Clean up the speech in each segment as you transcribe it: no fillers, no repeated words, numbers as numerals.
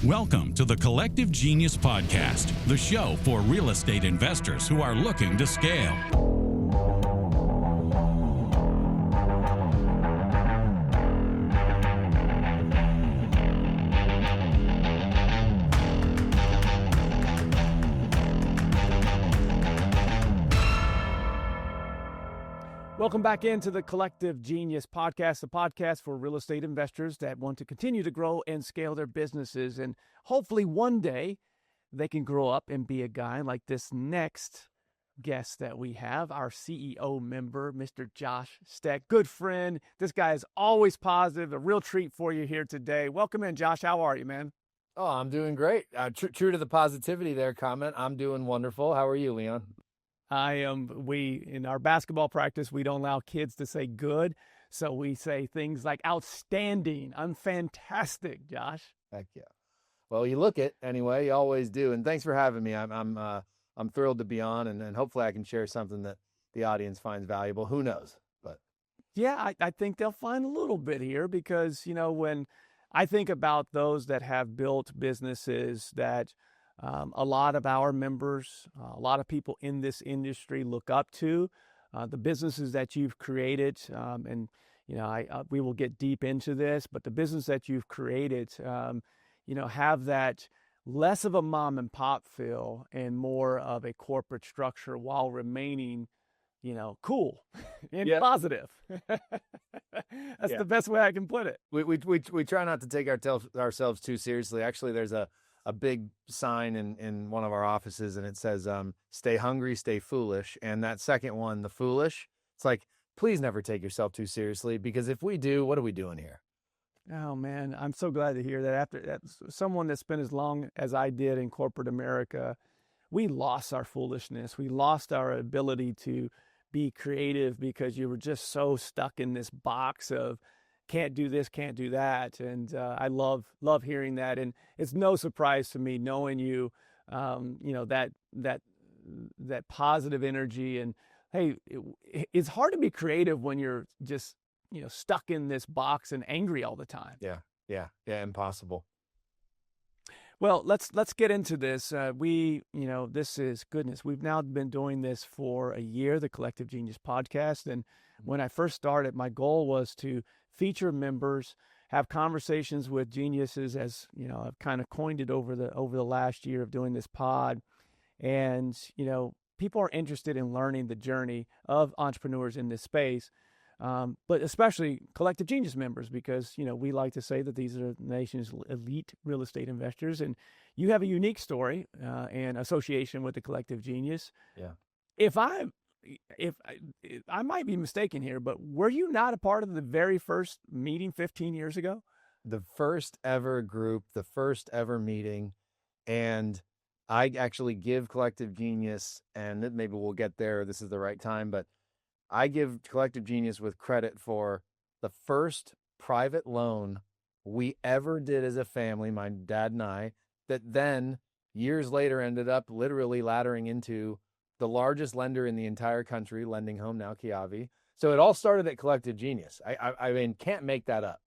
Welcome to the Collective Genius Podcast, the show for real estate investors who are looking to scale. Welcome back into the Collective Genius Podcast, the podcast for real estate investors that want to continue to grow and scale their businesses. And hopefully one day they can grow up and be a guy like this next guest that we have, our CEO member, Mr. Josh Stech. Good friend. This guy is always positive. A real treat for you here today. Welcome in, Josh. How are you, man? Oh, I'm doing great. True to the positivity there comment. I'm doing wonderful. How are you, Leon? In our basketball practice, we don't allow kids to say good. So we say things like outstanding. I'm fantastic, Josh. Heck yeah. Well, you look it anyway. You always do. And thanks for having me. I'm thrilled to be on, and hopefully I can share something that the audience finds valuable. Who knows? But yeah, I think they'll find a little bit here because, you know, when I think about those that have built businesses that a lot of our members, a lot of people in this industry look up to, the businesses that you've created, and you know, we will get deep into this, but the business that you've created, you know, have that less of a mom and pop feel and more of a corporate structure while remaining, you know, cool and positive. That's the best way I can put it. We try not to take ourselves too seriously. Actually, there's a big sign in one of our offices, and it says, stay hungry, stay foolish. And that second one, the foolish, it's like, please never take yourself too seriously, because if we do, what are we doing here? Oh man, I'm so glad to hear that. After that, someone that's been as long as I did in corporate America, we lost our foolishness. We lost our ability to be creative because you were just so stuck in this box of can't do this, can't do that. And I love hearing that. And it's no surprise to me knowing you, you know, that positive energy. And hey, it's hard to be creative when you're just, you know, stuck in this box and angry all the time. Yeah, impossible. Well, let's get into this. You know, this is goodness. We've now been doing this for a year, the Collective Genius Podcast. And when I first started, my goal was to feature members, have conversations with geniuses, as you know, I've kind of coined it over the last year of doing this pod. And, you know, people are interested in learning the journey of entrepreneurs in this space, but especially Collective Genius members, because, you know, we like to say that these are the nation's elite real estate investors. And you have a unique story and association with the Collective Genius. Yeah. If I might be mistaken here, but were you not a part of the very first meeting 15 years ago? The first ever group, the first ever meeting. And I actually give Collective Genius, and maybe we'll get there, this is the right time, but I give Collective Genius with credit for the first private loan we ever did as a family, my dad and I, that then years later ended up literally laddering into the largest lender in the entire country, lending home now, Kiavi. So it all started at Collective Genius. I mean, can't make that up.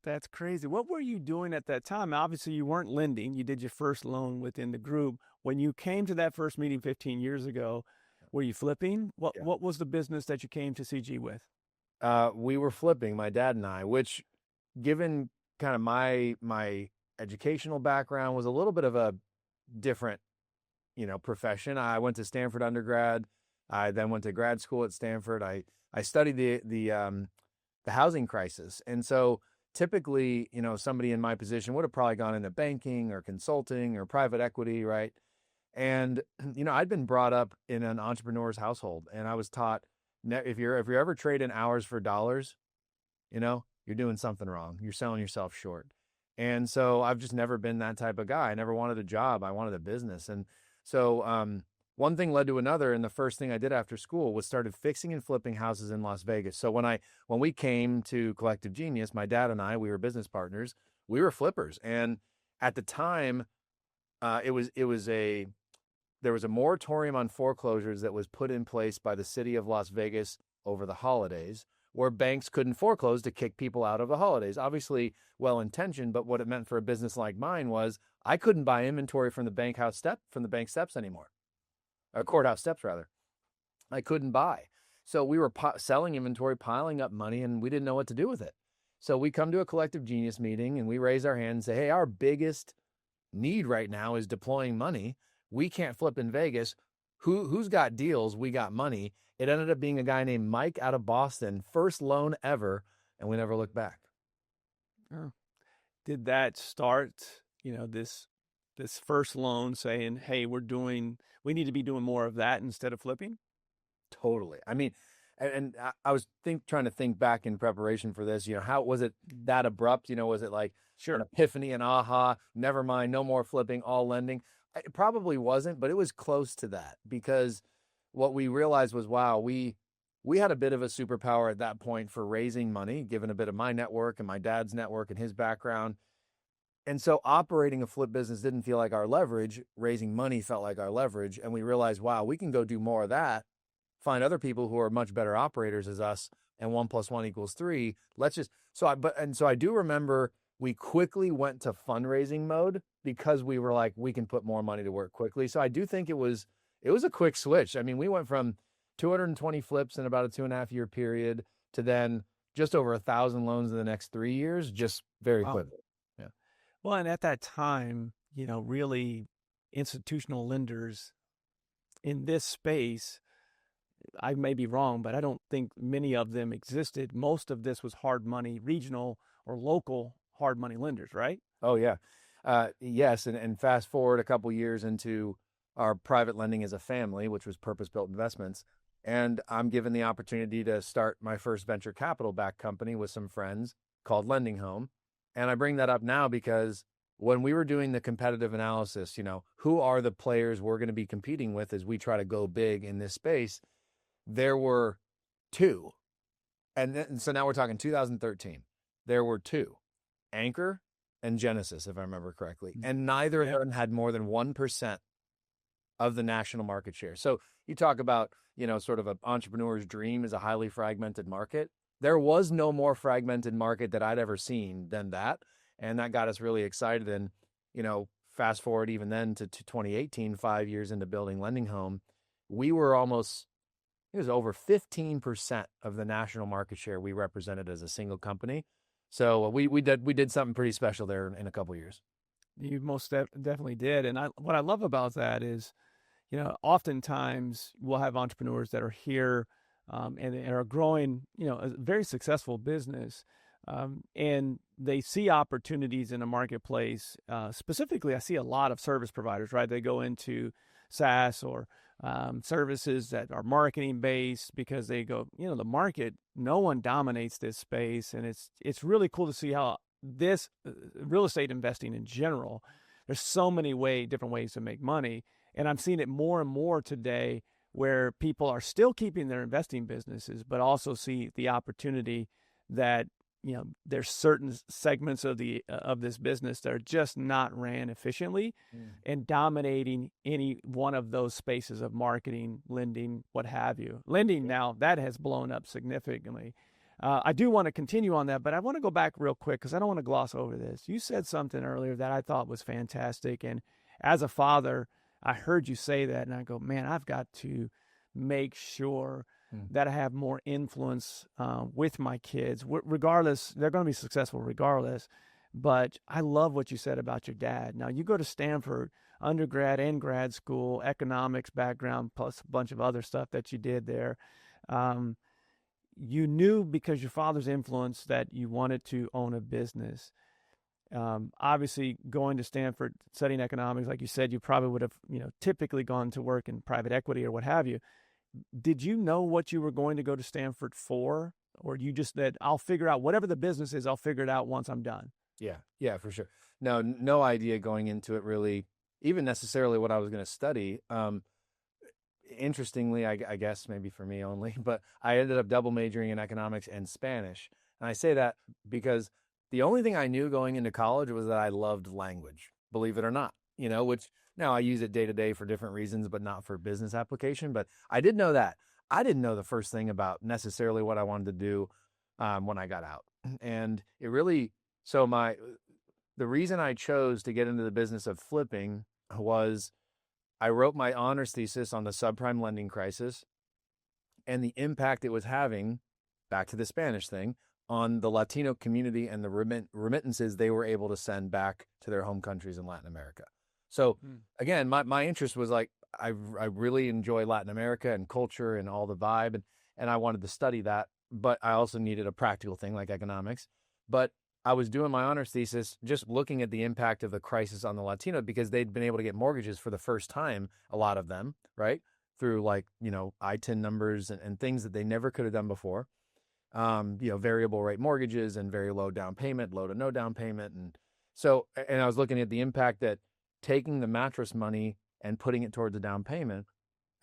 That's crazy. What were you doing at that time? Obviously, you weren't lending. You did your first loan within the group. When you came to that first meeting 15 years ago, were you flipping? What was the business that you came to CG with? We were flipping, my dad and I, which, given kind of my educational background, was a little bit of a different, you know, profession. I went to Stanford undergrad. I then went to grad school at Stanford. I studied the housing crisis. And so typically, you know, somebody in my position would have probably gone into banking or consulting or private equity, right? And, you know, I'd been brought up in an entrepreneur's household, and I was taught, if you're ever trading hours for dollars, you know, you're doing something wrong. You're selling yourself short. And so I've just never been that type of guy. I never wanted a job. I wanted a business. And so one thing led to another, and the first thing I did after school was started fixing and flipping houses in Las Vegas. So when we came to Collective Genius, my dad and I, we were business partners. We were flippers, and at the time, there was a moratorium on foreclosures that was put in place by the city of Las Vegas over the holidays, where banks couldn't foreclose to kick people out of the holidays. Obviously well-intentioned, but what it meant for a business like mine was I couldn't buy inventory from the bank steps anymore, or courthouse steps rather. I couldn't buy. So we were selling inventory, piling up money, and we didn't know what to do with it. So we come to a collective genius meeting and we raise our hand and say, hey, our biggest need right now is deploying money. We can't flip in Vegas. Who's got deals? We got money. It ended up being a guy named Mike out of Boston, first loan ever, and we never looked back. Oh. Did that start, this first loan saying, hey, we need to be doing more of that instead of flipping? Totally. I mean, and I was trying to think back in preparation for this, how was it that abrupt? Was it like an epiphany, an aha, never mind, no more flipping, all lending? It probably wasn't, but it was close to that, because what we realized was, wow, we had a bit of a superpower at that point for raising money, given a bit of my network and my dad's network and his background. And so operating a flip business didn't feel like our leverage. Raising money felt like our leverage. And we realized, wow, we can go do more of that, find other people who are much better operators as us, and 1 + 1 = 3. So I do remember we quickly went to fundraising mode because we were like, we can put more money to work quickly. So I do think it was a quick switch. I mean, we went from 220 flips in about a 2.5 year period to then just over 1,000 loans in the next 3 years, just very quickly. Yeah. Well, and at that time, really institutional lenders in this space, I may be wrong, but I don't think many of them existed. Most of this was hard money, regional or local hard money lenders, right? Oh, yeah. Yes. And fast forward a couple years into our private lending as a family, which was purpose-built investments. And I'm given the opportunity to start my first venture capital backed company with some friends called Lending Home. And I bring that up now because when we were doing the competitive analysis, who are the players we're going to be competing with as we try to go big in this space, there were two. And so now we're talking 2013. There were two, Anchor and Genesis, if I remember correctly. And neither of them had more than 1% of the national market share. So you talk about, sort of an entrepreneur's dream is a highly fragmented market. There was no more fragmented market that I'd ever seen than that. And that got us really excited. And, fast forward even then to 2018, 5 years into building Lending Home, we were it was over 15% of the national market share we represented as a single company. So we did something pretty special there in a couple of years. You most definitely did. And what I love about that is, oftentimes we'll have entrepreneurs that are here and are growing, a very successful business. And they see opportunities in the marketplace. Specifically, I see a lot of service providers, right? They go into SaaS or services that are marketing based because they go, the market, no one dominates this space. And it's really cool to see how this real estate investing in general, there's so many different ways to make money. And I'm seeing it more and more today where people are still keeping their investing businesses, but also see the opportunity that, there's certain segments of this business that are just not ran efficiently and dominating any one of those spaces of marketing, lending, what have you. Lending now, that has blown up significantly. I do want to continue on that, but I want to go back real quick because I don't want to gloss over this. You said something earlier that I thought was fantastic. And as a father, I heard you say that and I go, man, I've got to make sure that I have more influence with my kids. Regardless, they're going to be successful regardless. But I love what you said about your dad. Now, you go to Stanford, undergrad and grad school, economics background, plus a bunch of other stuff that you did there. You knew because your father's influence that you wanted to own a business. Obviously, going to Stanford, studying economics, like you said, you probably would have, typically gone to work in private equity or what have you. Did you know what you were going to go to Stanford for? Or you just said, I'll figure out whatever the business is, I'll figure it out once I'm done? Yeah, for sure. No idea going into it really, even necessarily what I was going to study. Interestingly, I guess maybe for me only, but I ended up double majoring in economics and Spanish. And I say that because the only thing I knew going into college was that I loved language, believe it or not, which now I use it day to day for different reasons, but not for business application. But I did know that. I didn't know the first thing about necessarily what I wanted to do when I got out. And it really, the reason I chose to get into the business of flipping was I wrote my honors thesis on the subprime lending crisis and the impact it was having, back to the Spanish thing, on the Latino community and the remittances they were able to send back to their home countries in Latin America. So again, my interest was like, I really enjoy Latin America and culture and all the vibe, and I wanted to study that, but I also needed a practical thing like economics. But I was doing my honors thesis just looking at the impact of the crisis on the Latino, because they'd been able to get mortgages for the first time, a lot of them, right? Through like, ITIN numbers and things that they never could have done before. Variable rate mortgages and very low down payment, low to no down payment. And I was looking at the impact that taking the mattress money and putting it towards a down payment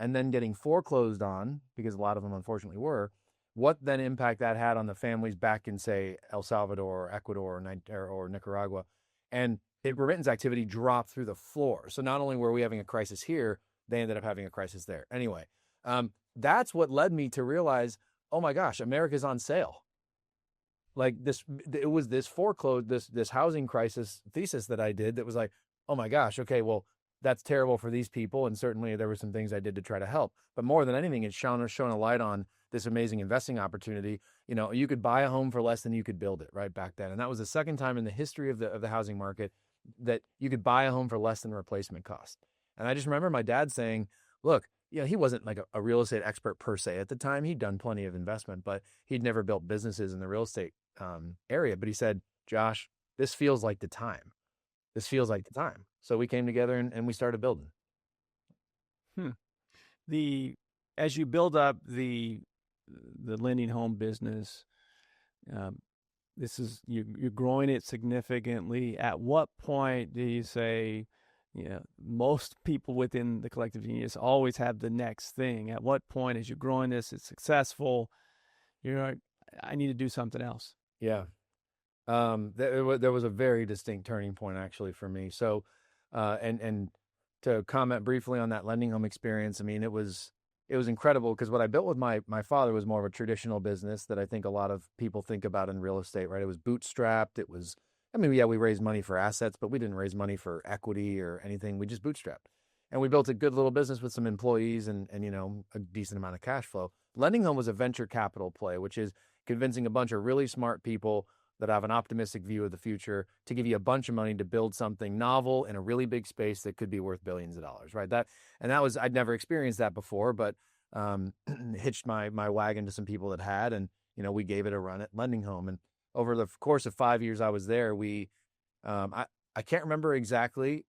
and then getting foreclosed on, because a lot of them unfortunately were, what then impact that had on the families back in, say, El Salvador or Ecuador or Nicaragua. And remittance activity dropped through the floor. So not only were we having a crisis here, they ended up having a crisis there. Anyway, that's what led me to realize, oh my gosh, America's on sale. Like it was this this housing crisis thesis that I did that was like, oh my gosh, okay, well, that's terrible for these people. And certainly there were some things I did to try to help. But more than anything, it's shown a light on this amazing investing opportunity. You could buy a home for less than you could build it right back then. And that was the second time in the history of the housing market that you could buy a home for less than replacement cost. And I just remember my dad saying, look, he wasn't like a real estate expert per se at the time. He'd done plenty of investment, but he'd never built businesses in the real estate area. But he said, Josh, this feels like the time. This feels like the time. So we came together and we started building. As you build up the lending home business, you're growing it significantly. At what point do you say, most people within the Collective Genius always have the next thing? At what point, as you're growing this, it's successful, you're like, I need to do something else? Yeah. There was a very distinct turning point actually for me. So, and to comment briefly on that lending home experience, I mean, it was incredible, because what I built with my father was more of a traditional business that I think a lot of people think about in real estate, right? It was bootstrapped. We raised money for assets, but we didn't raise money for equity or anything. We just bootstrapped. And we built a good little business with some employees and a decent amount of cash flow. Lending home was a venture capital play, which is convincing a bunch of really smart people that have an optimistic view of the future to give you a bunch of money to build something novel in a really big space that could be worth billions of dollars, right? I'd never experienced that before, but hitched my wagon to some people that had, and we gave it a run at lending home. And over the course of 5 years I was there, I can't remember exactly,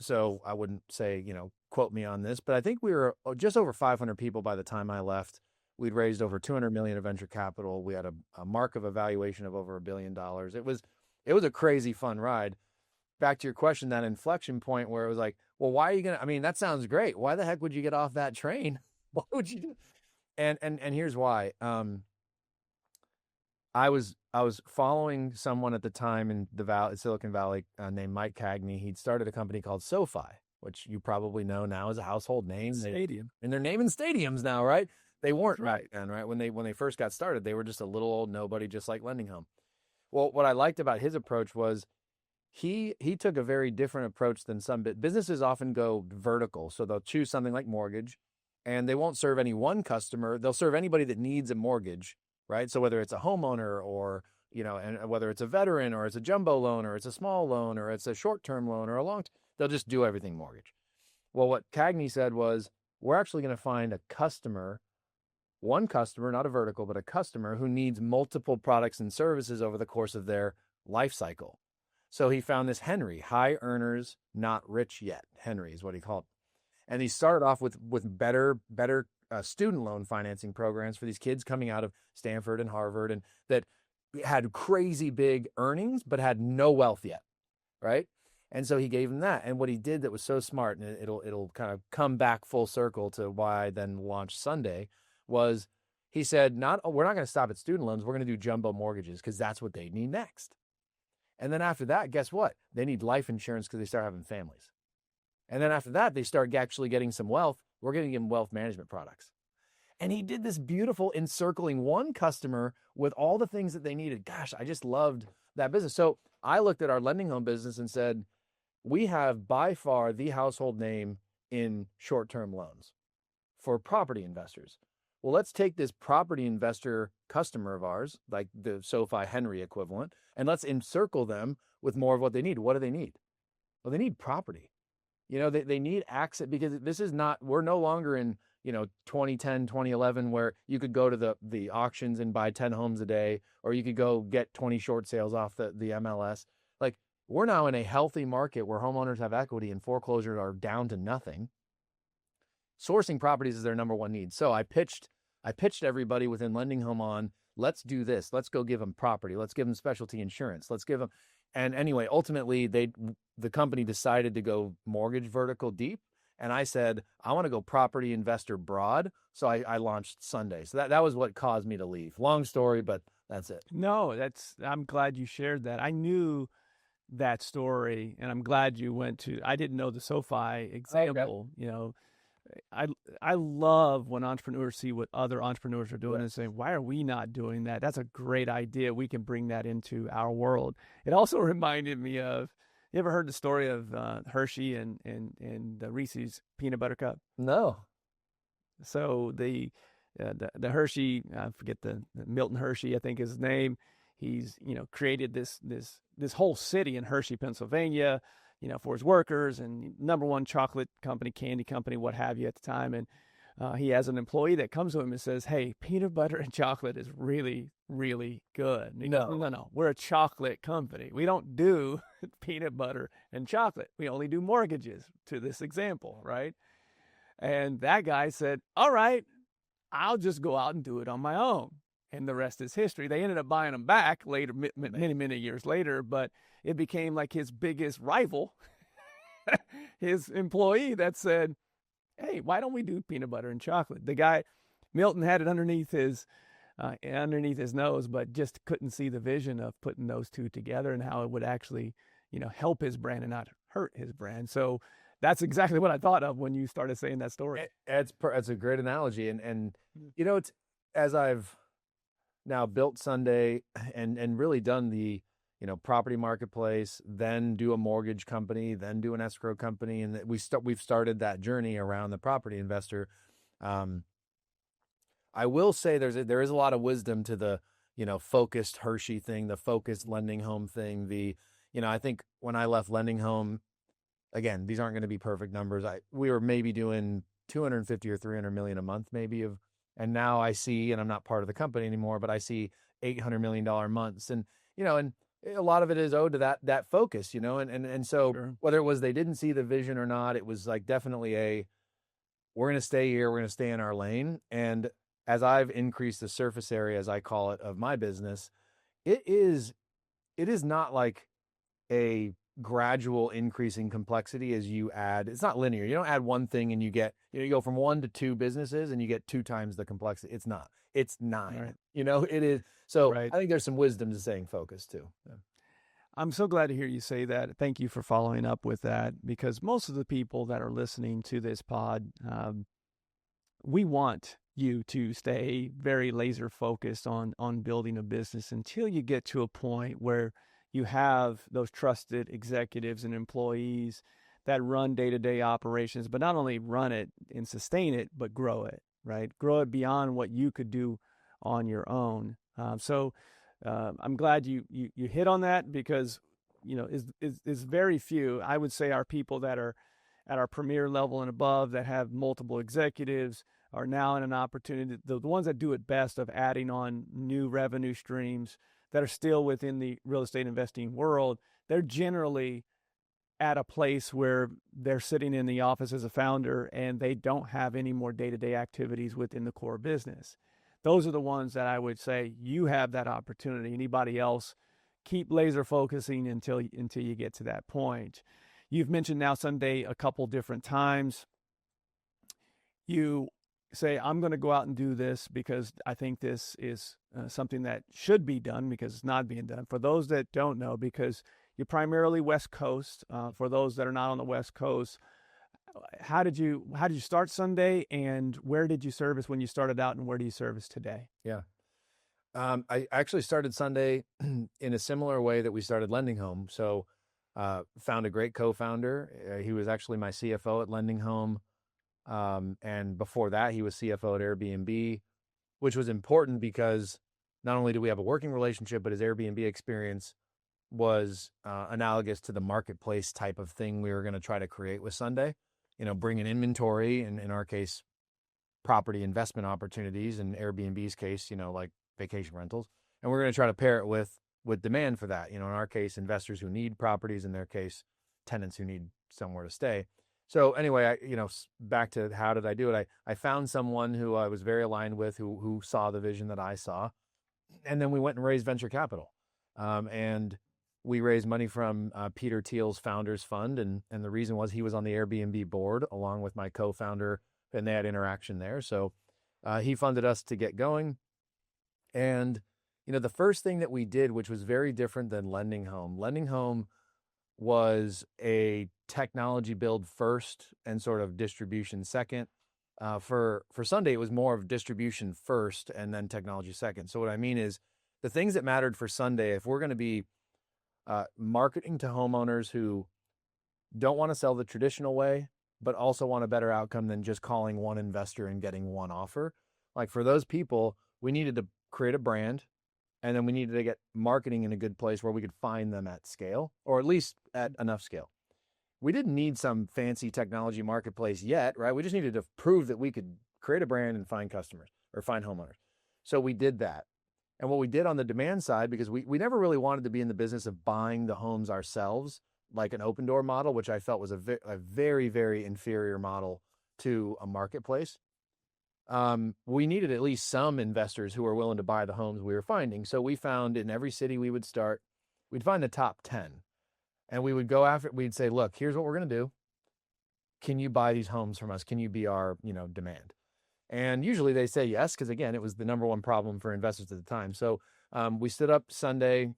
so I wouldn't say, quote me on this, but I think we were just over 500 people by the time I left. We'd raised over 200 million of venture capital. We had a mark of a valuation of over $1 billion. It was a crazy fun ride. Back to your question, that inflection point where it was like, well, why are you that sounds great. Why the heck would you get off that train? What would you do? And here's why. I was following someone at the time in Silicon Valley named Mike Cagney. He'd started a company called SoFi, which you probably know now is a household name. Stadium. And they're naming stadiums now, right? They weren't right then, right? When they first got started, they were just a little old nobody, just like lending home. Well, what I liked about his approach was he took a very different approach than some businesses often go vertical. So they'll choose something like mortgage, and they won't serve any one customer. They'll serve anybody that needs a mortgage, right? So whether it's a homeowner or, and whether it's a veteran or it's a jumbo loan or it's a small loan or it's a short-term loan or they'll just do everything mortgage. Well, what Cagney said was, we're actually going to find one customer, not a vertical, but a customer who needs multiple products and services over the course of their life cycle. So he found this Henry, high earners, not rich yet. Henry is what he called it. And he started off with better student loan financing programs for these kids coming out of Stanford and Harvard, and that had crazy big earnings, but had no wealth yet, right? And so he gave them that. And what he did that was so smart, and it'll kind of come back full circle to why I then launched Sunday, was he said, we're not going to stop at student loans. We're going to do jumbo mortgages because that's what they need next. And then after that, guess what? They need life insurance because they start having families. And then after that, they start actually getting some wealth. We're going to give them wealth management products. And he did this beautiful encircling one customer with all the things that they needed. Gosh, I just loved that business. So I looked at our lending home business and said, we have by far the household name in short-term loans for property investors. Well, let's take this property investor customer of ours, like the SoFi Henry equivalent, and let's encircle them with more of what they need. What do they need? Well, they need property. They need access, because this is not, we're no longer in, 2010, 2011, where you could go to the auctions and buy 10 homes a day, or you could go get 20 short sales off the MLS. Like, we're now in a healthy market where homeowners have equity and foreclosures are down to nothing. Sourcing properties is their number one need. So I pitched everybody within Lending Home on, let's do this. Let's go give them property. Let's give them specialty insurance. Let's give them, and anyway, ultimately the company decided to go mortgage vertical deep. And I said, I want to go property investor broad. So I launched Sunday. So that was what caused me to leave. Long story, but that's it. No, I'm glad you shared that. I knew that story, and I'm glad you went to, I didn't know the SoFi example. I love when entrepreneurs see what other entrepreneurs are doing and say, why are we not doing that? That's a great idea. We can bring that into our world. It also reminded me of, you ever heard the story of Hershey and the Reese's peanut butter cup? No. So the Hershey, I forget the Milton Hershey, I think is his name. He's, created this whole city in Hershey, Pennsylvania, for his workers, and number one chocolate company, candy company, what have you at the time. And he has an employee that comes to him and says, hey, peanut butter and chocolate is really, really good. And he goes, no, we're a chocolate company. We don't do peanut butter and chocolate. We only do mortgages, to this example, right? And that guy said, all right, I'll just go out and do it on my own. And the rest is history. They ended up buying him back later, many years later, but it became like his biggest rival, his employee that said, hey, why don't we do peanut butter and chocolate? The guy, Milton, had it underneath his nose, but just couldn't see the vision of putting those two together and how it would actually, help his brand and not hurt his brand. So that's exactly what I thought of when you started saying that story. It's a great analogy. And it's, as I've now built Sunday and really done the, property marketplace, then do a mortgage company, then do an escrow company. And we've started that journey around the property investor. I will say there is a lot of wisdom to the, focused Hershey thing, the focused Lending Home thing. I think when I left Lending Home, again, these aren't going to be perfect numbers. We were maybe doing 250 or 300 million a month, maybe and now I see, and I'm not part of the company anymore, but I see $800 million months. And, and a lot of it is owed to that focus, and so sure. Whether it was they didn't see the vision or not, it was like definitely we're going to stay here, we're going to stay in our lane. And as I've increased the surface area, as I call it, of my business, it is not like a gradual increasing complexity as you add. It's not linear. You don't add one thing and you get, you go from 1 to 2 businesses and you get 2 times the complexity. It's not. It's 9. Right. It is. So right. I think there's some wisdom to staying focused too. Yeah. I'm so glad to hear you say that. Thank you for following up with that, because most of the people that are listening to this pod, we want you to stay very laser focused on building a business until you get to a point where you have those trusted executives and employees that run day-to-day operations, but not only run it and sustain it, but grow it, right? Grow it beyond what you could do on your own. So I'm glad you hit on that, because, is very few, I would say, are people that are at our premier level and above that have multiple executives are now in an opportunity, the ones that do it best, of adding on new revenue streams that are still within the real estate investing world. They're generally at a place where they're sitting in the office as a founder and they don't have any more day-to-day activities within the core business. Those are the ones that I would say you have that opportunity. Anybody else, keep laser focusing until you get to that point. You've mentioned now Sunday a couple different times. You say, I'm going to go out and do this because I think this is something that should be done, because it's not being done. For those that don't know, because you're primarily West Coast, for those that are not on the West Coast, how did you start Sunday, and where did you service when you started out, and where do you service today? Yeah. I actually started Sunday in a similar way that we started Lending Home. So found a great co-founder. He was actually my CFO at Lending Home. And before that, he was CFO at Airbnb, which was important because not only do we have a working relationship, but his Airbnb experience was analogous to the marketplace type of thing we were going to try to create with Sunday. Bring an inventory, and in our case, property investment opportunities. In Airbnb's case, like vacation rentals. And we're going to try to pair it with demand for that. In our case, investors who need properties, in their case, tenants who need somewhere to stay. So anyway, back to how did I do it? I found someone who I was very aligned with, who saw the vision that I saw. And then we went and raised venture capital. And we raised money from Peter Thiel's Founders Fund. And the reason was he was on the Airbnb board along with my co-founder, and they had interaction there. So he funded us to get going. And, the first thing that we did, which was very different than Lending Home was a technology build first and sort of distribution second. For Sunday, it was more of distribution first and then technology second. So what I mean is the things that mattered for Sunday, if we're going to be marketing to homeowners who don't want to sell the traditional way, but also want a better outcome than just calling one investor and getting one offer. Like for those people, we needed to create a brand, and then we needed to get marketing in a good place where we could find them at scale, or at least at enough scale. We didn't need some fancy technology marketplace yet, right? We just needed to prove that we could create a brand and find customers or find homeowners. So we did that. And what we did on the demand side, because we never really wanted to be in the business of buying the homes ourselves, like an open door model, which I felt was a very, very inferior model to a marketplace. We needed at least some investors who were willing to buy the homes we were finding. So we found in every city we would start, we'd find the top 10. And we would go after, we'd say, look, here's what we're going to do. Can you buy these homes from us? Can you be our, demand? And usually they say yes, because again, it was the number one problem for investors at the time. So we stood up Sunday,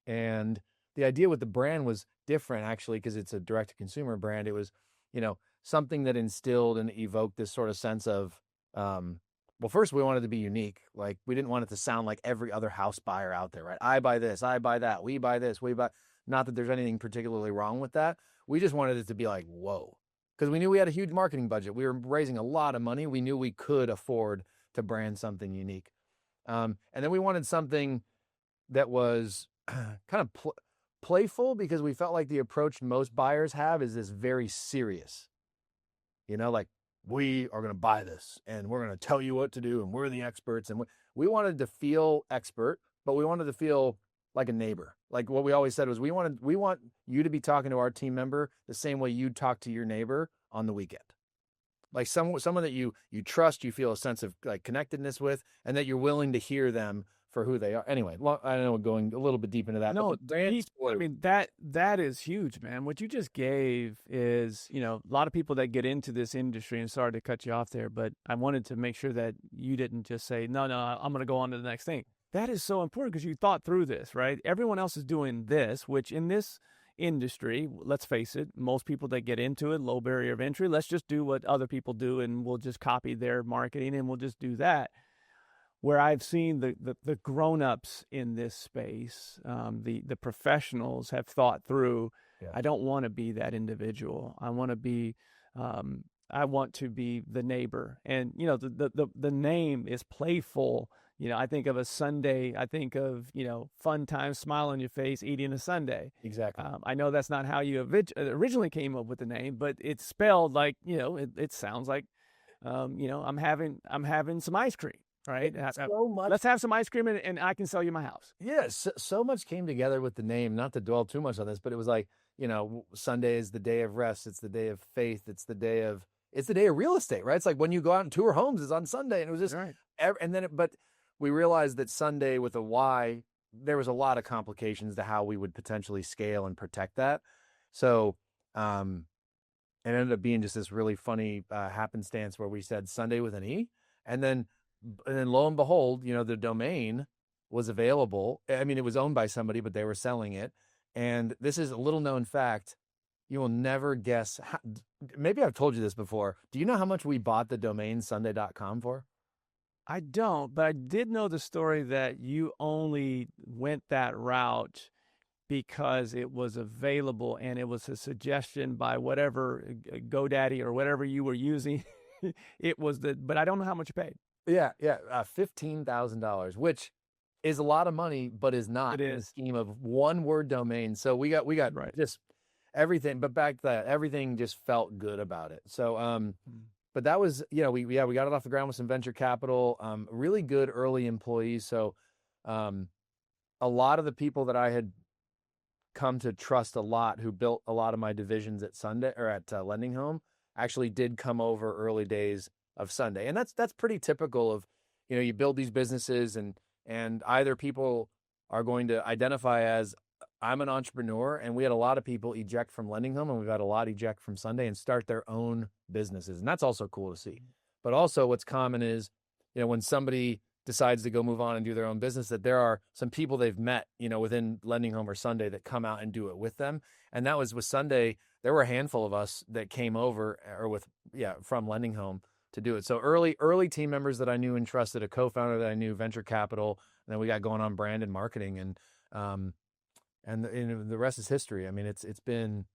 and the idea with the brand was different, actually, because it's a direct-to-consumer brand. It was, something that instilled and evoked this sort of sense of, well, first we wanted to be unique. Like we didn't want it to sound like every other house buyer out there, right? I buy this, I buy that, we buy this, we buy. Not that there's anything particularly wrong with that. We just wanted it to be like, whoa. Because we knew we had a huge marketing budget. We were raising a lot of money. We knew we could afford to brand something unique. And then we wanted something that was kind of playful, because we felt like the approach most buyers have is this very serious. Like we are going to buy this and we're going to tell you what to do and we're the experts. And we wanted to feel expert, but we wanted to feel like a neighbor. Like what we always said was we want you to be talking to our team member the same way you talk to your neighbor on the weekend. Like someone that you trust, you feel a sense of like connectedness with, and that you're willing to hear them for who they are. Anyway, I know we're going a little bit deep into that. No, I mean, that is huge, man. What you just gave is, a lot of people that get into this industry, and sorry to cut you off there, but I wanted to make sure that you didn't just say, no, I'm going to go on to the next thing. That is so important because you thought through this, right? Everyone else is doing this, which in this industry, let's face it, most people that get into it, low barrier of entry, let's just do what other people do and we'll just copy their marketing and we'll just do that. Where I've seen the grown-ups in this space, the professionals have thought through, yeah. I don't want to be that individual. I want to be the neighbor. And, the name is playful. I think of a Sunday, I think of, fun time, smile on your face, eating a Sunday. Exactly. I know that's not how you originally came up with the name, but it's spelled like, it sounds like, I'm having some ice cream. Right. So much. Let's have some ice cream and I can sell you my house. Yes. So much came together with the name, not to dwell too much on this, but it was like, Sunday is the day of rest. It's the day of faith. It's the day of real estate, right? It's like when you go out and tour homes is on Sunday, and it was just, right. But we realized that Sunday with a Y, there was a lot of complications to how we would potentially scale and protect that. So, it ended up being just this really funny happenstance where we said Sunday with an E, and then lo and behold, the domain was available. I mean, it was owned by somebody, but they were selling it. And this is a little known fact. You will never guess. Maybe I've told you this before. Do you know how much we bought the domain Sunday.com for? I don't, but I did know the story that you only went that route because it was available and it was a suggestion by whatever GoDaddy or whatever you were using. It was but I don't know how much you paid. Yeah, $15,000, which is a lot of money, but is not It in the is. scheme of one word domain. So we got Right. just everything, but back to that, everything just felt good about it. So, but that was, we got it off the ground with some venture capital, really good early employees. So, a lot of the people that I had come to trust a lot, who built a lot of my divisions at Sunday or at Lending Home, actually did come over early days of Sunday. And that's pretty typical of, you build these businesses and either people are going to identify as, I'm an entrepreneur, and we had a lot of people eject from Lending Home, and we've had a lot eject from Sunday and start their own businesses. And that's also cool to see. But also what's common is, when somebody decides to go move on and do their own business, that there are some people they've met, within Lending Home or Sunday that come out and do it with them. And that was with Sunday. There were a handful of us that came over from Lending Home to do it. So early team members that I knew and trusted, a co-founder that I knew, venture capital, and then we got going on brand and marketing, and the rest is history. I mean, it's been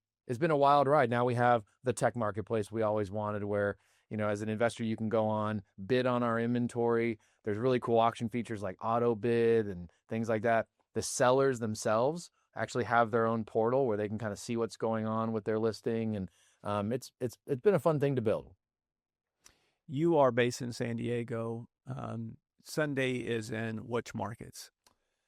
a wild ride. Now we have the tech marketplace we always wanted, where, as an investor, you can go on, bid on our inventory. There's really cool auction features like auto bid and things like that. The sellers themselves actually have their own portal where they can kind of see what's going on with their listing. And it's been a fun thing to build. You are based in San Diego. Sunday is in which markets?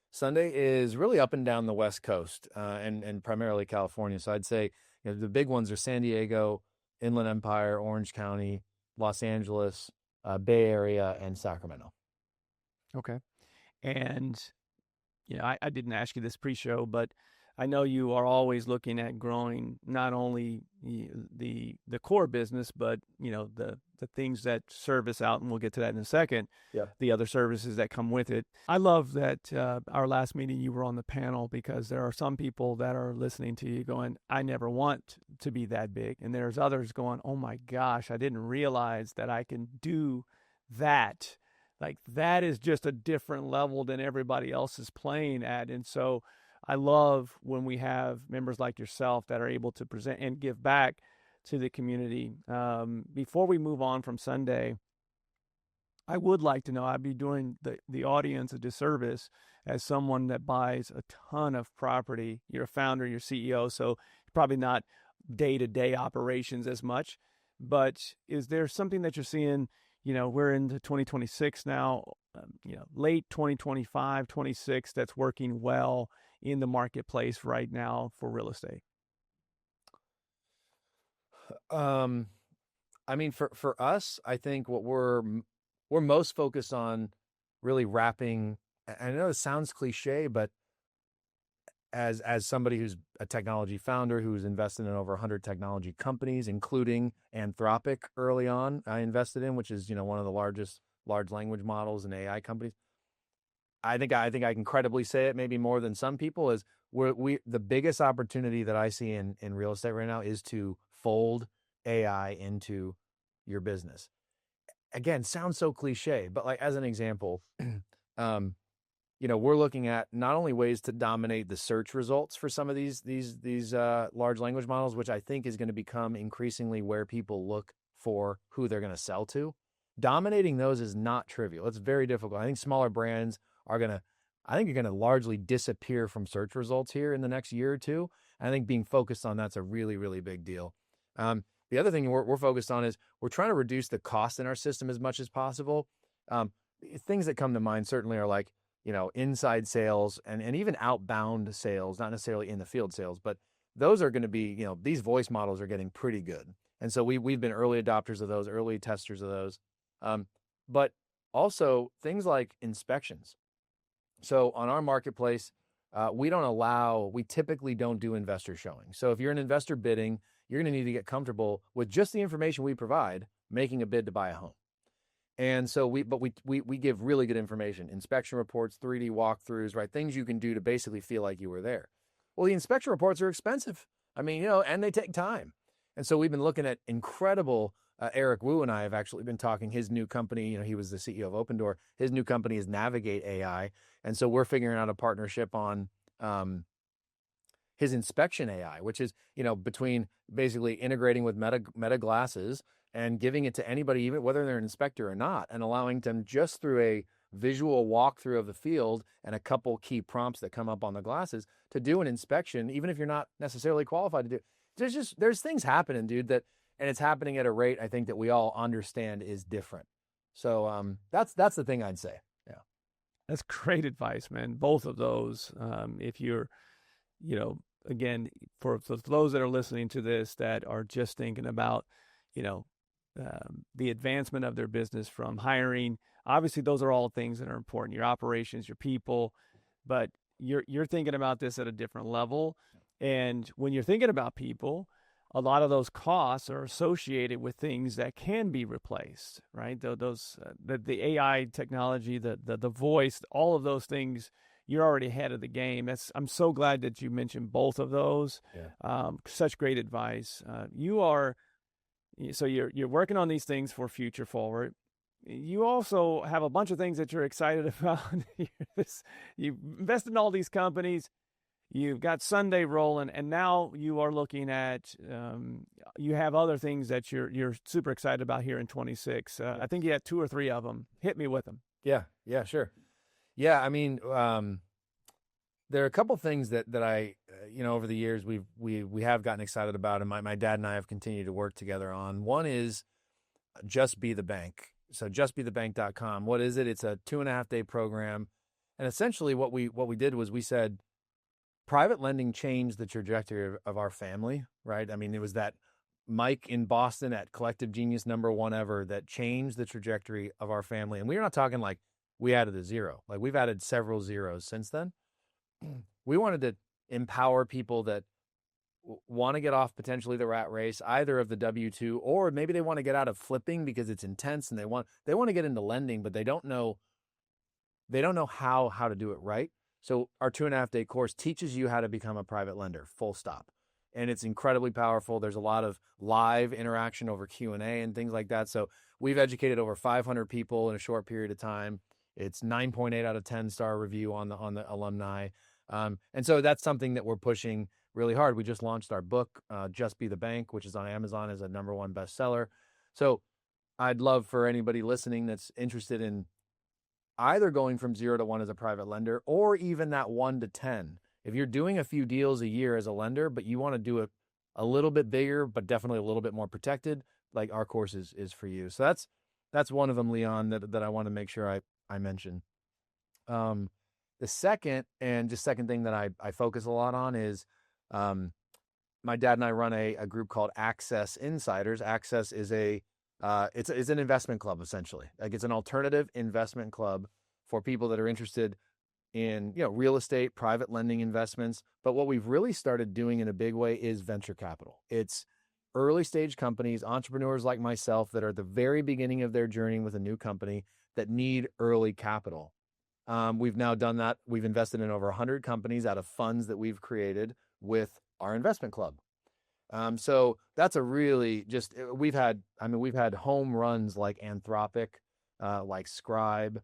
Sunday is really up and down the West Coast, and primarily California. So I'd say the big ones are San Diego, Inland Empire, Orange County, Los Angeles, Bay Area, and Sacramento. Okay. And, I didn't ask you this pre-show, but I know you are always looking at growing not only the core business, but, the things that service out, and we'll get to that in a second, the other services that come with it. I love that our last meeting you were on the panel, because there are some people that are listening to you going, I never want to be that big. And there's others going, oh my gosh, I didn't realize that I can do that. Like, that is just a different level than everybody else is playing at. And so I love when we have members like yourself that are able to present and give back to the community. Before we move on from Sunday, I would like to know, I'd be doing the audience a disservice as someone that buys a ton of property. You're a founder, you're CEO, so probably not day-to-day operations as much. But is there something that you're seeing? We're into 2026 now, late 2025, 26, that's working well in the marketplace right now for real estate? I mean, for us, I think what we're most focused on really wrapping. I know it sounds cliche, but as somebody who's a technology founder, who's invested in over 100 technology companies, including Anthropic early on, I invested in, which is, one of the largest large language models and AI companies. I think I can credibly say it, maybe more than some people, is the biggest opportunity that I see in real estate right now is to fold AI into your business. Again, sounds so cliche, but like, as an example, we're looking at not only ways to dominate the search results for some of these large language models, which I think is going to become increasingly where people look for who they're going to sell to. Dominating those is not trivial. It's very difficult. I think smaller brands are going to largely disappear from search results here in the next year or two. I think being focused on that's a really, really big deal. The other thing we're focused on is we're trying to reduce the cost in our system as much as possible. Things that come to mind certainly are like, inside sales and even outbound sales, not necessarily in the field sales, but those are going to be, these voice models are getting pretty good. And so we've been early adopters of those, early testers of those. But also things like inspections. So on our marketplace, we typically don't do investor showing. So if you're an investor bidding, you're going to need to get comfortable with just the information we provide, making a bid to buy a home. And so we give really good information, inspection reports, 3D walkthroughs, right? Things you can do to basically feel like you were there. Well, the inspection reports are expensive. I mean, and they take time. And so we've been looking at incredible, Eric Wu and I have actually been talking. His new company, he was the CEO of Open Door. His new company is Navigate AI. And so we're figuring out a partnership on his inspection AI, which is, between basically integrating with Meta glasses and giving it to anybody, even whether they're an inspector or not, and allowing them just through a visual walkthrough of the field and a couple key prompts that come up on the glasses to do an inspection, even if you're not necessarily qualified to do. There's things happening, dude, and it's happening at a rate I think that we all understand is different. So that's the thing I'd say. Yeah. That's great advice, man. Both of those. If you're, again, for those that are listening to this that are just thinking about, the advancement of their business from hiring, obviously those are all things that are important. Your operations, your people, but you're thinking about this at a different level. And when you're thinking about people, a lot of those costs are associated with things that can be replaced, right? The AI technology, the voice, all of those things, you're already ahead of the game. I'm so glad that you mentioned both of those. Yeah. Such great advice. So you're working on these things for future forward. You also have a bunch of things that you're excited about. You've invested in all these companies. You've got Sunday rolling, and now you are looking at, you have other things that you're super excited about here in 26. I think you had 2 or 3 of them. Hit me with them. Yeah, sure. Yeah, I mean, there are a couple things that I, over the years we have gotten excited about, and my dad and I have continued to work together on. One is Just Be the Bank. So justbethebank.com. What is it? It's a 2.5-day program, and essentially what we did was we said, private lending changed the trajectory of our family, right? I mean, it was that Mike in Boston at Collective Genius #1 ever that changed the trajectory of our family. And we're not talking like we added a zero. Like we've added several zeros since then. We wanted to empower people that want to get off potentially the rat race, either of the W-2, or maybe they want to get out of flipping because it's intense and they want to get into lending, but they don't know how to do it right. So our 2.5-day course teaches you how to become a private lender, full stop. And it's incredibly powerful. There's a lot of live interaction over Q&A and things like that. So we've educated over 500 people in a short period of time. It's 9.8 out of 10 star review on the alumni. And so that's something that we're pushing really hard. We just launched our book, Just Be the Bank, which is on Amazon as a #1 bestseller. So I'd love for anybody listening that's interested in either going from 0 to 1 as a private lender, or even that 1 to 10. If you're doing a few deals a year as a lender, but you want to do it a little bit bigger, but definitely a little bit more protected, like our course is for you. So that's one of them, Leon, that I want to make sure I mention. The second thing that I focus a lot on is, my dad and I run a group called Access Insiders. Access is it's an investment club, essentially. Like it's an alternative investment club for people that are interested in, real estate, private lending investments. But what we've really started doing in a big way is venture capital. It's early stage companies, entrepreneurs like myself that are at the very beginning of their journey with a new company that need early capital. We've now done that. We've invested in over 100 companies out of funds that we've created with our investment club. So that's a really we've had home runs like Anthropic, like Scribe,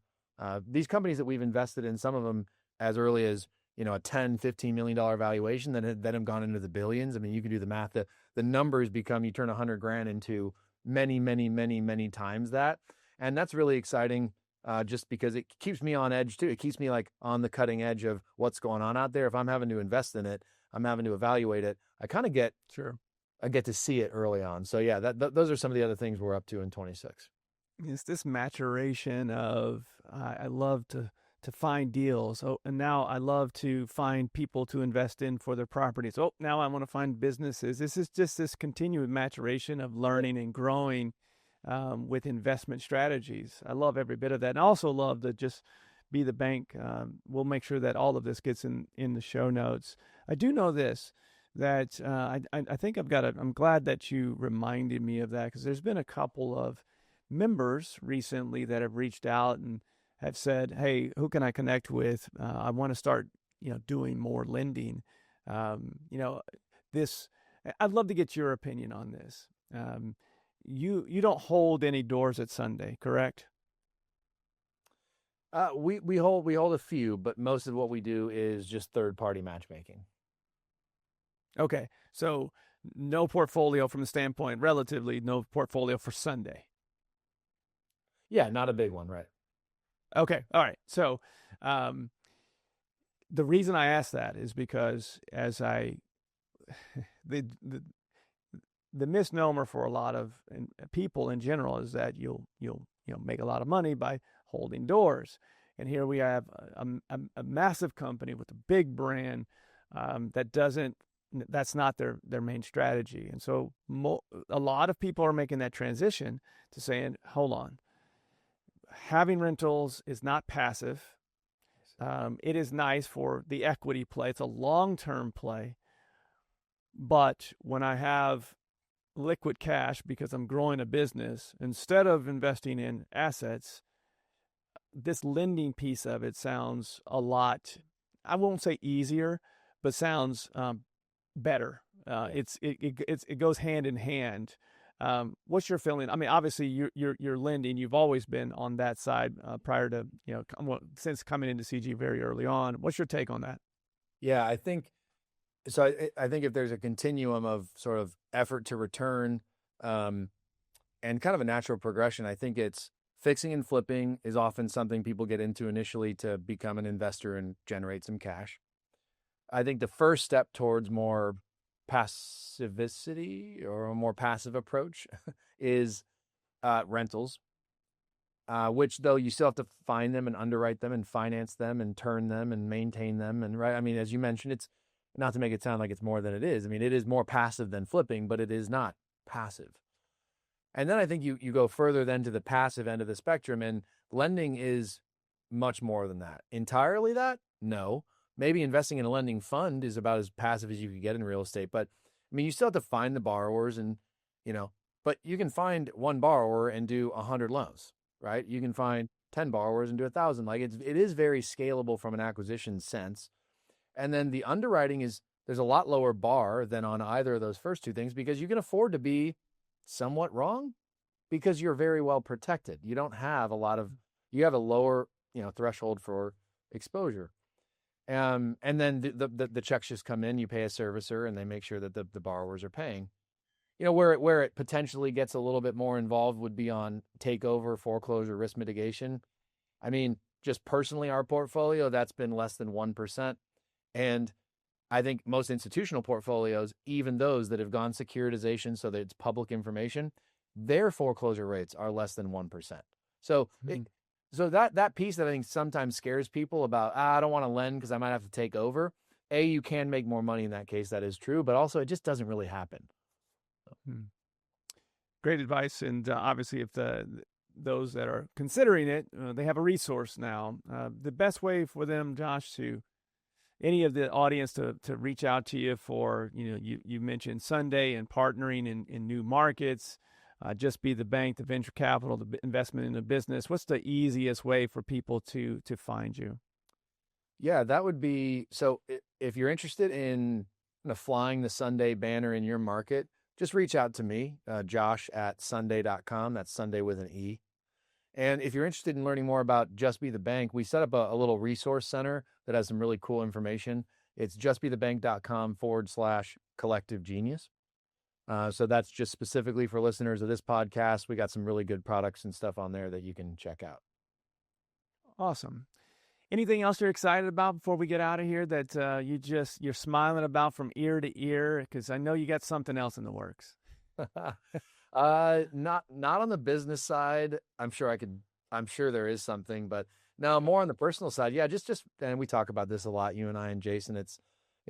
these companies that we've invested in, some of them as early as, a $10-15 million valuation that have gone into the billions. I mean, you can do the math. The numbers become, you turn $100,000 into many, many, many, many times that. And that's really exciting, just because it keeps me on edge too. It keeps me like on the cutting edge of what's going on out there. If I'm having to invest in it, I'm having to evaluate it. I kind of get to see it early on. So yeah, those are some of the other things we're up to in 26. It's this maturation of, I love to find deals. Oh, and now I love to find people to invest in for their properties. Oh, now I want to find businesses. This is just this continued maturation of learning and growing with investment strategies. I love every bit of that. And I also love the Just Be the Bank. We'll make sure that all of this gets in the show notes. I do know this, that I think I'm glad that you reminded me of that, because there's been a couple of members recently that have reached out and have said, hey, who can I connect with? I want to start, doing more lending. This I'd love to get your opinion on this. You don't hold any doors at Sunday, correct? We hold a few, but most of what we do is just third-party matchmaking. Okay, so no portfolio from the standpoint, relatively no portfolio for Sunday. Yeah, not a big one, right? Okay, all right. So the reason I ask that is because the misnomer for a lot of people in general is that you'll make a lot of money by holding doors, and here we have a massive company with a big brand that's not their main strategy, and so a lot of people are making that transition to saying, hold on, having rentals is not passive. It is nice for the equity play. It's a long-term play. But when I have liquid cash because I'm growing a business, instead of investing in assets, this lending piece of it sounds a lot, I won't say easier, but sounds better. It goes hand in hand. What's your feeling? I mean, obviously you're lending. You've always been on that side prior to, since coming into CG very early on. What's your take on that? Yeah, I think so. I think if there's a continuum of sort of effort to return, and kind of a natural progression, I think it's fixing and flipping is often something people get into initially to become an investor and generate some cash. I think the first step towards more passivity or a more passive approach is rentals, which though you still have to find them and underwrite them and finance them and turn them and maintain them. And right, I mean, as you mentioned, it's not to make it sound like it's more than it is. I mean, it is more passive than flipping, but it is not passive. And then I think you go further then to the passive end of the spectrum, and lending is much more than that. Entirely that? No. Maybe investing in a lending fund is about as passive as you could get in real estate. But I mean, you still have to find the borrowers and, but you can find one borrower and do 100 loans, right? You can find 10 borrowers and do 1,000. Like it is very scalable from an acquisition sense. And then the underwriting there's a lot lower bar than on either of those first two things because you can afford to be somewhat wrong because you're very well protected. You don't have you have a lower, threshold for exposure. And then the checks just come in, you pay a servicer and they make sure that the borrowers are paying. Where it potentially gets a little bit more involved would be on takeover, foreclosure, risk mitigation. I mean, just personally, our portfolio, that's been less than 1%. And I think most institutional portfolios, even those that have gone securitization so that it's public information, their foreclosure rates are less than 1%. So So that piece that I think sometimes scares people about, I don't want to lend because I might have to take over. You can make more money in that case. That is true. But also it just doesn't really happen. Great advice. And obviously if those that are considering it, they have a resource now. The best way for them, Josh, to any of the audience to reach out to you for, you mentioned Sunday and partnering in new markets, Just Be the Bank, the venture capital, the investment in a business. What's the easiest way for people to find you? Yeah, that would be, so if you're interested in flying the Sunday banner in your market, just reach out to me, josh@sunday.com. That's Sunday with an E. And if you're interested in learning more about Just Be the Bank, we set up a little resource center that has some really cool information. It's justbethebank.com/collective genius. So that's just specifically for listeners of this podcast. We got some really good products and stuff on there that you can check out. Awesome. Anything else you're excited about before we get out of here that you're smiling about from ear to ear? Because I know you got something else in the works. Not on the business side. I'm sure there is something, but no, more on the personal side. Yeah, just and we talk about this a lot, you and I and Jason. It's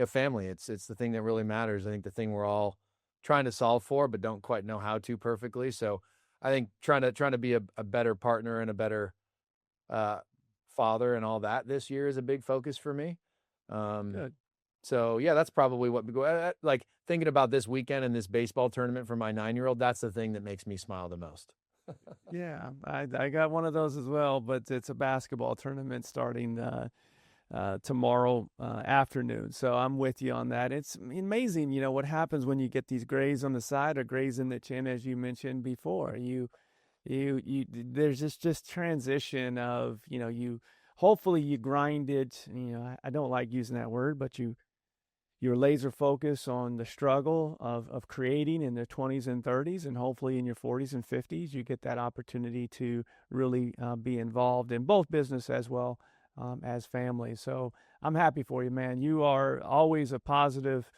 family. It's the thing that really matters. I think the thing we're all trying to solve for, but don't quite know how to perfectly. So I think trying to be a better partner and a better father and all that this year is a big focus for me. Good. So yeah, that's probably what we go like thinking about this weekend and this baseball tournament for my 9-year-old. That's the thing that makes me smile the most. Yeah, I got one of those as well, but it's a basketball tournament starting tomorrow afternoon. So I'm with you on that. It's amazing, what happens when you get these grays on the side or grays in the chin, as you mentioned before. There's this transition of, hopefully you grinded. I don't like using that word, but you're laser focused on the struggle of creating in the 20s and 30s, and hopefully in your 40s and 50s, you get that opportunity to really be involved in both business as well as family. So I'm happy for you, man. You are always a positive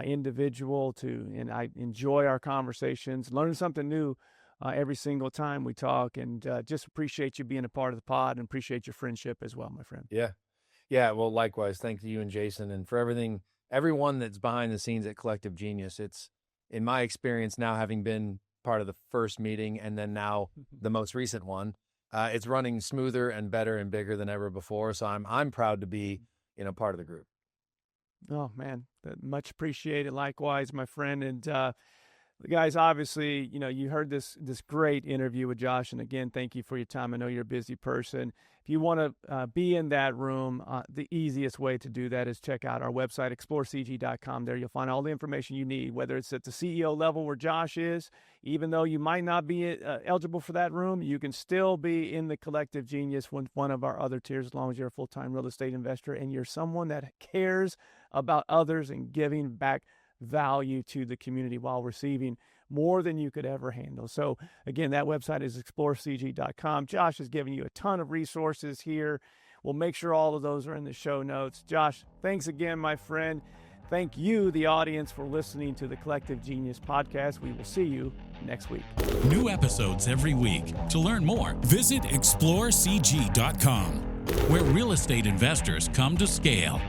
individual and I enjoy our conversations, learn something new every single time we talk, and just appreciate you being a part of the pod and appreciate your friendship as well, my friend. Yeah. Well, likewise. Thank you and Jason, and for everyone that's behind the scenes at Collective Genius. It's, in my experience now, having been part of the first meeting and then now the most recent one, it's running smoother and better and bigger than ever before. So I'm proud to be, part of the group. Oh man, much appreciated. Likewise, my friend. And guys, obviously, you heard this great interview with Josh. And again, thank you for your time. I know you're a busy person. If you want to be in that room, the easiest way to do that is check out our website, explorecg.com. There you'll find all the information you need, whether it's at the CEO level where Josh is. Even though you might not be eligible for that room, you can still be in the Collective Genius, one of our other tiers, as long as you're a full-time real estate investor and you're someone that cares about others and giving back value to the community while receiving more than you could ever handle. So again, that website is explorecg.com. Josh has given you a ton of resources here. We'll make sure all of those are in the show notes. Josh, thanks again, my friend. Thank you, the audience, for listening to the Collective Genius podcast. We will see you next week. New episodes every week. To learn more, visit explorecg.com, where real estate investors come to scale.